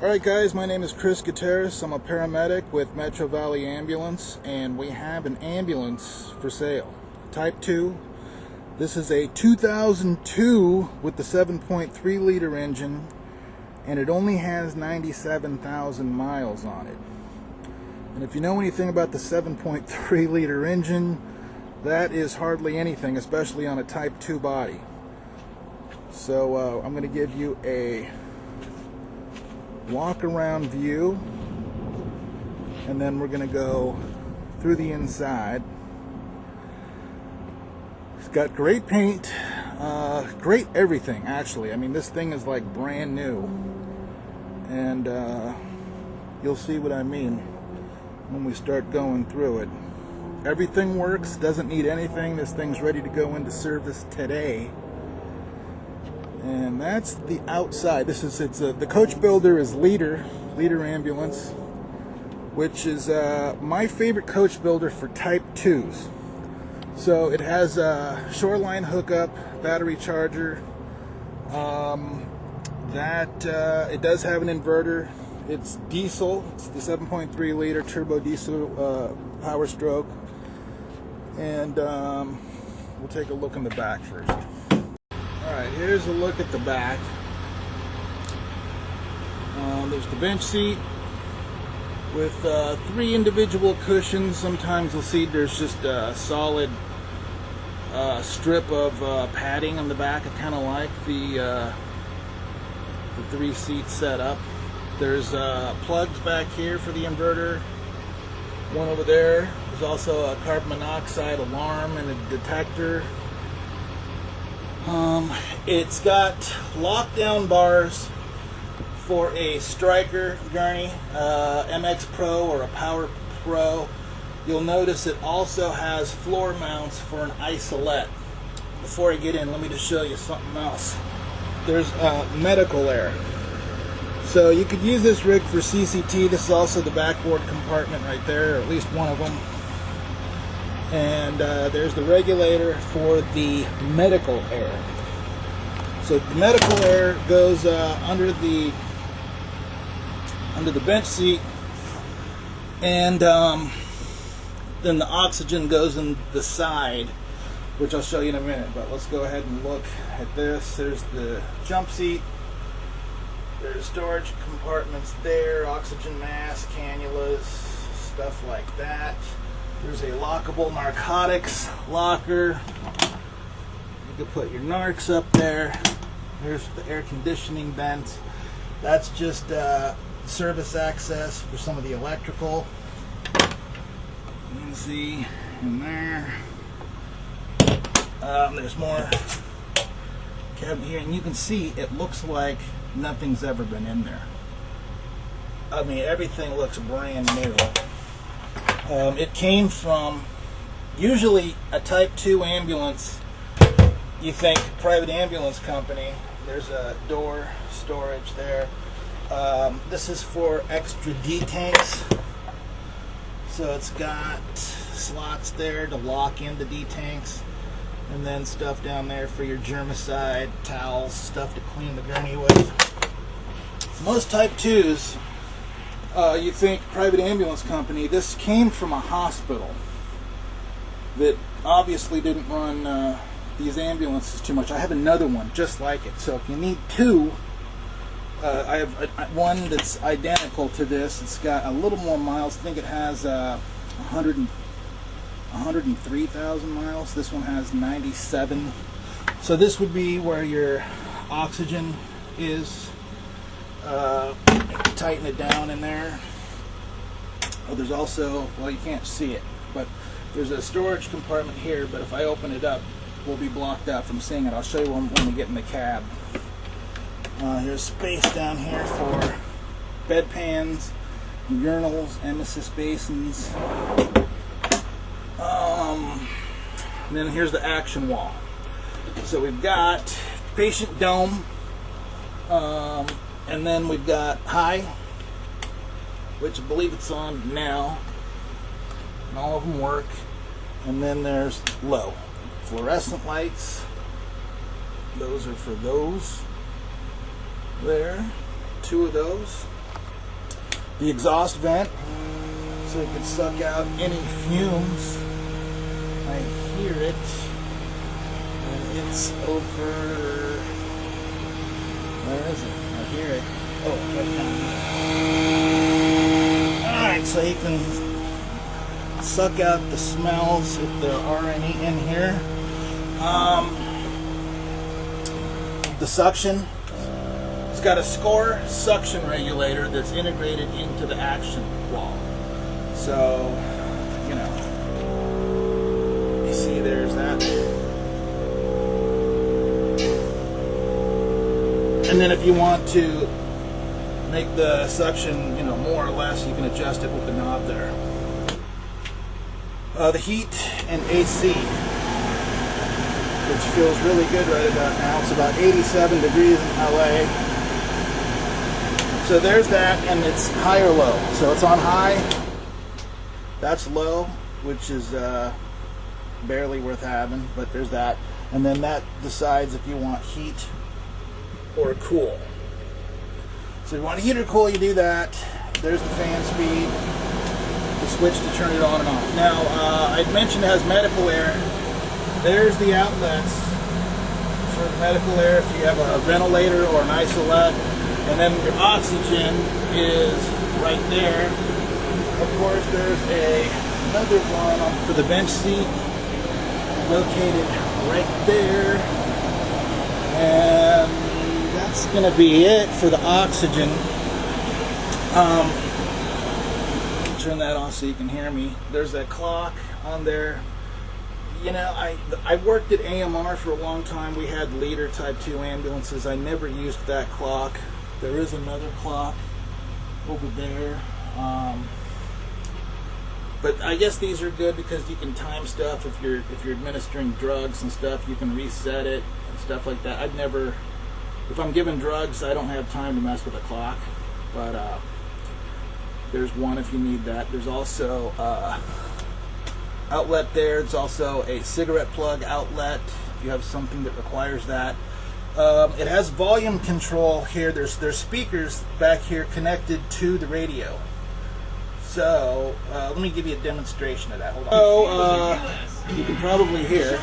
Alright guys, my name is Chris Gutierrez. I'm a paramedic with Metro Valley Ambulance, and we have an ambulance for sale. Type 2. This is a 2002 with the 7.3 liter engine, and it only has 97,000 miles on it. And if you know anything about the 7.3 liter engine, that is hardly anything, especially on a Type 2 body. So I'm going to give you a walk around view, and then we're going to go through the inside. It's got great paint, great everything actually. I mean, this thing is like brand new, and you'll see what I mean when we start going through it. Everything works, doesn't need anything. This thing's ready to go into service today. And that's the outside. The coach builder is Leader Ambulance, which is my favorite coach builder for Type 2s. So it has a shoreline hookup, battery charger. It does have an inverter. It's diesel. It's the 7.3 liter turbo diesel power stroke. And we'll take a look in the back first. Alright, here's a look at the back. There's the bench seat with 3 individual cushions. Sometimes you'll see there's just a solid strip of padding on the back. I kind of like the 3-seat setup. There's plugs back here for the inverter. One over there. There's also a carbon monoxide alarm and a detector. It's got lockdown bars for a Striker gurney, MX Pro or a Power Pro. You'll notice it also has floor mounts for an isolette. Before I get in, let me just show you something else. There's medical air. So you could use this rig for CCT. This is also the backboard compartment right there, or at least one of them. And there's the regulator for the medical air. So the medical air goes under the bench seat, and then the oxygen goes in the side, which I'll show you in a minute. But let's go ahead and look at this. There's the jump seat. There's storage compartments there, oxygen mask, cannulas, stuff like that. There's a lockable narcotics locker. You can put your narcs up there. There's the air conditioning vent. That's just service access for some of the electrical. You can see in there. There's more cabinet here, and you can see it looks like nothing's ever been in there. I mean, everything looks brand new. It came from, usually a Type 2 ambulance, you think private ambulance company. There's a door storage there. This is for extra D-tanks. So it's got slots there to lock into D-tanks. And then stuff down there for your germicide, towels, stuff to clean the gurney with. Most Type 2s, you think private ambulance company. This came from a hospital that obviously didn't run these ambulances too much. I have another one just like it. So if you need 2, I have one that's identical to this. It's got a little more miles. I think it has 103,000 miles. This one has 97. So this would be where your oxygen is. Tighten it down in there. Oh, there's also, well, you can't see it, but there's a storage compartment here, but if I open it up, we'll be blocked out from seeing it. I'll show you when we get in the cab. There's space down here for bedpans, urinals, emesis basins. And then here's the action wall. So we've got patient dome, and then we've got high, which I believe it's on now, and all of them work. And then there's low. Fluorescent lights, those are for those there, 2 of those. the exhaust vent, so you can suck out any fumes. I hear it, and it's over. Where is it? I hear it. Oh, right down here. Alright, so you can suck out the smells if there are any in here. The suction, it's got a Score suction regulator that's integrated into the action wall. So, you know, you see there's that. And then if you want to make the suction, you know, more or less, you can adjust it with the knob there. The heat and AC, which feels really good right about now. It's about 87 degrees in LA. So there's that, and it's high or low. So it's on high. That's low, which is barely worth having, but there's that. And then that decides if you want heat or cool. So if you want heat or cool, you do that. There's the fan speed, the switch to turn it on and off. Now, I'd mentioned it has medical air. There's the outlets for the medical air if you have a ventilator or an isolette. And then your oxygen is right there. Of course, there's another one for the bench seat located right there. And that's going to be it for the oxygen. Turn that off so you can hear me. There's that clock on there. You know, I worked at AMR for a long time. We had leader type 2 ambulances. I never used that clock. There is another clock over there. But I guess these are good because you can time stuff. If you're administering drugs and stuff, you can reset it and stuff like that. If I'm giving drugs, I don't have time to mess with a clock. But there's one if you need that. There's also outlet there. It's also a cigarette plug outlet if you have something that requires that. It has volume control here. There's speakers back here connected to the radio. So let me give you a demonstration of that. Hold on. So you can probably hear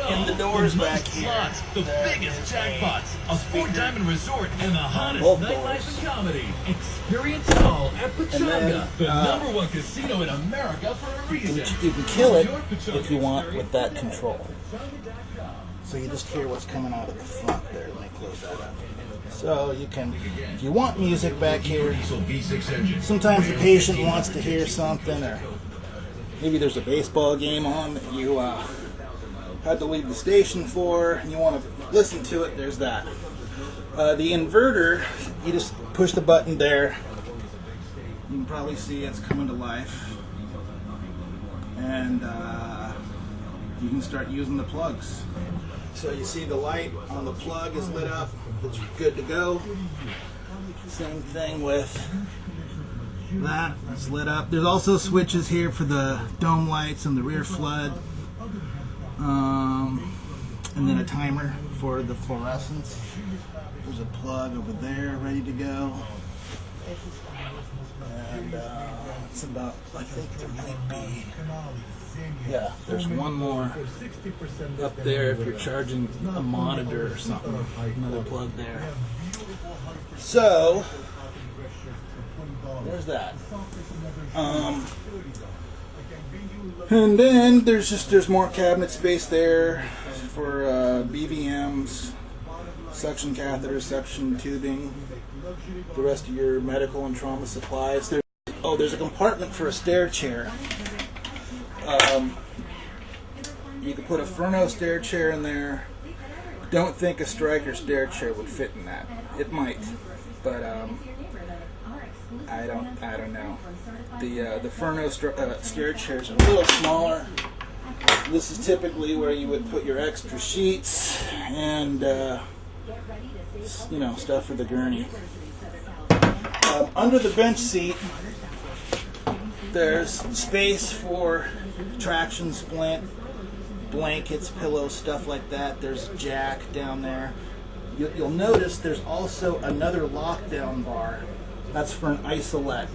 in the doors back here. The biggest jackpots, a four-diamond resort, and the hottest nightlife and comedy. Experience it all at Pechanga, the #1 casino in America for a reason. You can kill it if you want with that control. So you just hear what's coming out of the front there. Let me close that up. So you can, if you want music back here, sometimes the patient wants to hear something, or maybe there's a baseball game on that you had to leave the station for, and you want to listen to it, there's that. The inverter, you just push the button there. You can probably see it's coming to life. And you can start using the plugs. So you see the light on the plug is lit up. It's good to go. Same thing with that. It's lit up. There's also switches here for the dome lights and the rear flood. And then a timer for the fluorescence. There's a plug over there ready to go. And it's about, I think there might be, yeah, there's one more up there if you're charging a monitor or something. Another plug there. So, there's that. And then there's more cabinet space there for BVMs, suction catheters, suction tubing, the rest of your medical and trauma supplies. There's a compartment for a stair chair. You could put a Furno stair chair in there. Don't think a Stryker stair chair would fit in that. It might, but I don't know. The Furno stair chairs are a little smaller. This is typically where you would put your extra sheets and stuff for the gurney. Under the bench seat, there's space for traction splint, blankets, pillows, stuff like that. There's a jack down there. You'll notice there's also another lockdown bar That's for an isolette.